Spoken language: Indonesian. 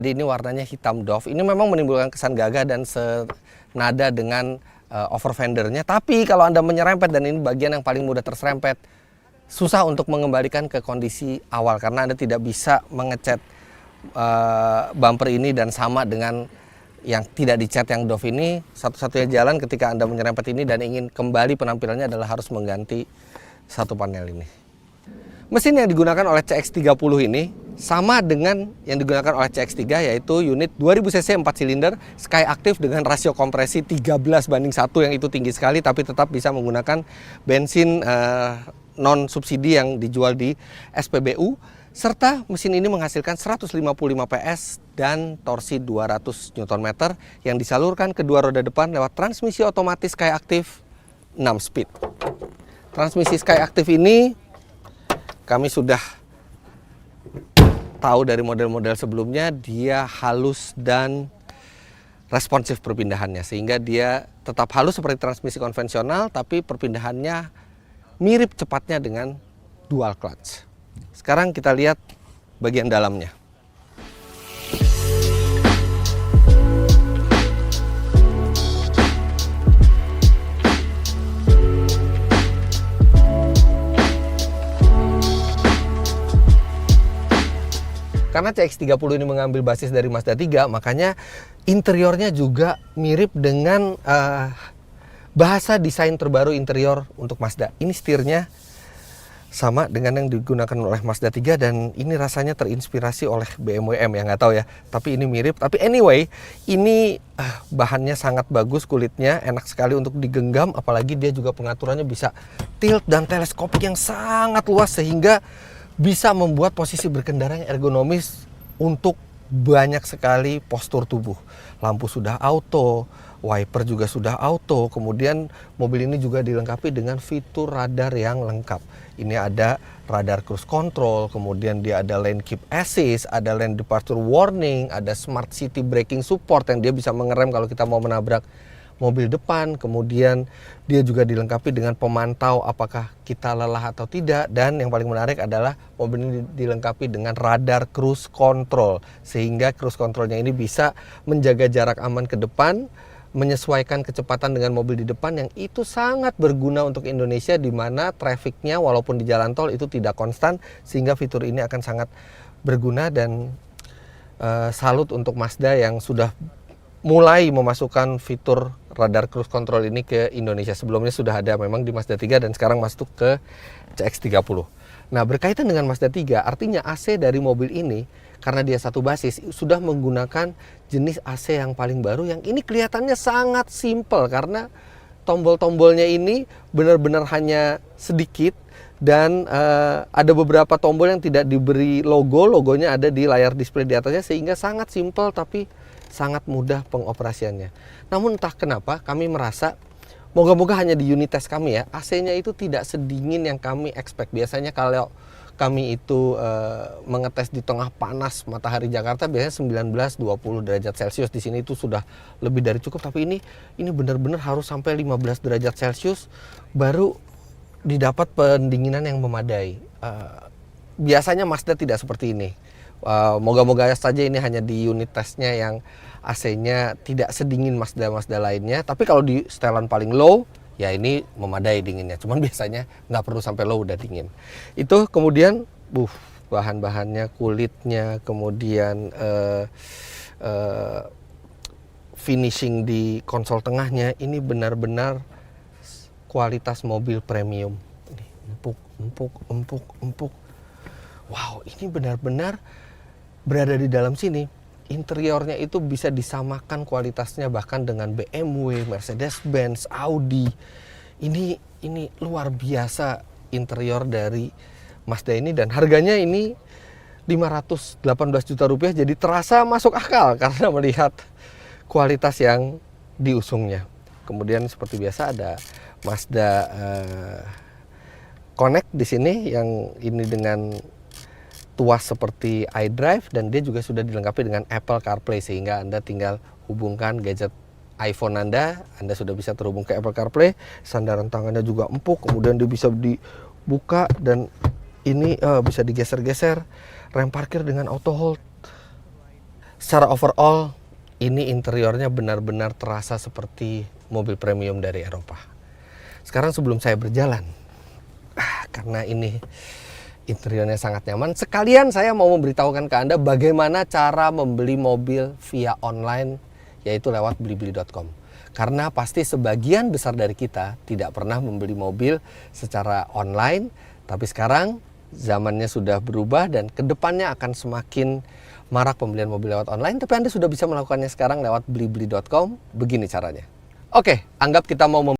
Jadi ini warnanya hitam doff. Ini memang menimbulkan kesan gagah dan senada dengan over fendernya. Tapi kalau Anda menyerempet, dan ini bagian yang paling mudah terserempet, susah untuk mengembalikan ke kondisi awal karena Anda tidak bisa mengecat bumper ini dan sama dengan yang tidak dicat yang doff ini. Satu-satunya jalan ketika Anda menyerempet ini dan ingin kembali penampilannya adalah harus mengganti satu panel ini. Mesin yang digunakan oleh CX-30 ini sama dengan yang digunakan oleh CX-3, yaitu unit 2000 cc 4 silinder Skyactiv dengan rasio kompresi 13:1 yang itu tinggi sekali, tapi tetap bisa menggunakan bensin non subsidi yang dijual di SPBU. Serta mesin ini menghasilkan 155 PS dan torsi 200 Nm yang disalurkan kedua roda depan lewat transmisi otomatis Skyactiv 6 speed. Transmisi Skyactiv ini kami sudah tahu dari model-model sebelumnya, dia halus dan responsif perpindahannya, sehingga dia tetap halus seperti transmisi konvensional, tapi perpindahannya mirip cepatnya dengan dual clutch. Sekarang kita lihat bagian dalamnya. Karena CX-30 ini mengambil basis dari Mazda 3, makanya interiornya juga mirip dengan bahasa desain terbaru interior untuk Mazda. Ini setirnya sama dengan yang digunakan oleh Mazda 3 dan ini rasanya terinspirasi oleh BMW M ya, nggak tahu ya. Tapi ini mirip. Tapi anyway, ini bahannya sangat bagus, kulitnya enak sekali untuk digenggam, apalagi dia juga pengaturannya bisa tilt dan teleskopik yang sangat luas sehingga bisa membuat posisi berkendara yang ergonomis untuk banyak sekali postur tubuh. Lampu sudah auto, wiper juga sudah auto, kemudian mobil ini juga dilengkapi dengan fitur radar yang lengkap. Ini ada radar cruise control, kemudian dia ada lane keep assist, ada lane departure warning, ada smart city braking support yang dia bisa mengerem kalau kita mau menabrak mobil depan. Kemudian dia juga dilengkapi dengan pemantau apakah kita lelah atau tidak, dan yang paling menarik adalah mobil ini dilengkapi dengan radar cruise control sehingga cruise controlnya ini bisa menjaga jarak aman ke depan, menyesuaikan kecepatan dengan mobil di depan, yang itu sangat berguna untuk Indonesia di mana trafficnya walaupun di jalan tol itu tidak konstan, sehingga fitur ini akan sangat berguna. Dan salut untuk Mazda yang sudah mulai memasukkan fitur radar cruise control ini ke Indonesia. Sebelumnya sudah ada memang di Mazda 3 dan sekarang masuk ke CX-30. Nah, berkaitan dengan Mazda 3, artinya AC dari mobil ini karena dia satu basis sudah menggunakan jenis AC yang paling baru, yang ini kelihatannya sangat simpel karena tombol-tombolnya ini benar-benar hanya sedikit dan ada beberapa tombol yang tidak diberi logo, logonya ada di layar display di atasnya sehingga sangat simpel tapi sangat mudah pengoperasiannya. Namun entah kenapa kami merasa, moga-moga hanya di unit test kami ya, AC-nya itu tidak sedingin yang kami expect. Biasanya kalau kami itu mengetes di tengah panas matahari Jakarta biasanya 19-20 derajat Celcius. Di sini itu sudah lebih dari cukup, tapi ini benar-benar harus sampai 15 derajat Celcius baru didapat pendinginan yang memadai. Biasanya Mazda tidak seperti ini. Moga-moga saja ini hanya di unit testnya yang AC-nya tidak sedingin Mazda lainnya. Tapi kalau di setelan paling low, ya ini memadai dinginnya. Cuman biasanya nggak perlu sampai low udah dingin. Itu kemudian, bahan-bahannya, kulitnya, kemudian finishing di konsol tengahnya, ini benar-benar kualitas mobil premium. Ini empuk. Wow, ini benar-benar berada di dalam sini. Interiornya itu bisa disamakan kualitasnya bahkan dengan BMW, Mercedes-Benz, Audi. Ini luar biasa interior dari Mazda ini, dan harganya ini 518 juta rupiah, jadi terasa masuk akal karena melihat kualitas yang diusungnya. Kemudian seperti biasa ada Mazda Connect di sini, yang ini dengan tuas seperti iDrive, dan dia juga sudah dilengkapi dengan Apple CarPlay sehingga Anda tinggal hubungkan gadget iPhone Anda sudah bisa terhubung ke Apple CarPlay. Sandaran tangannya juga empuk, kemudian dia bisa dibuka dan ini bisa digeser-geser. Rem parkir dengan auto hold. Secara overall, ini interiornya benar-benar terasa seperti mobil premium dari Eropa. Sekarang sebelum saya berjalan, karena ini interiornya sangat nyaman, sekalian saya mau memberitahukan ke Anda bagaimana cara membeli mobil via online, yaitu lewat blibli.com. Karena pasti sebagian besar dari kita tidak pernah membeli mobil secara online, tapi sekarang zamannya sudah berubah dan kedepannya akan semakin marak pembelian mobil lewat online, tapi Anda sudah bisa melakukannya sekarang lewat blibli.com. Begini caranya. Oke, anggap kita mau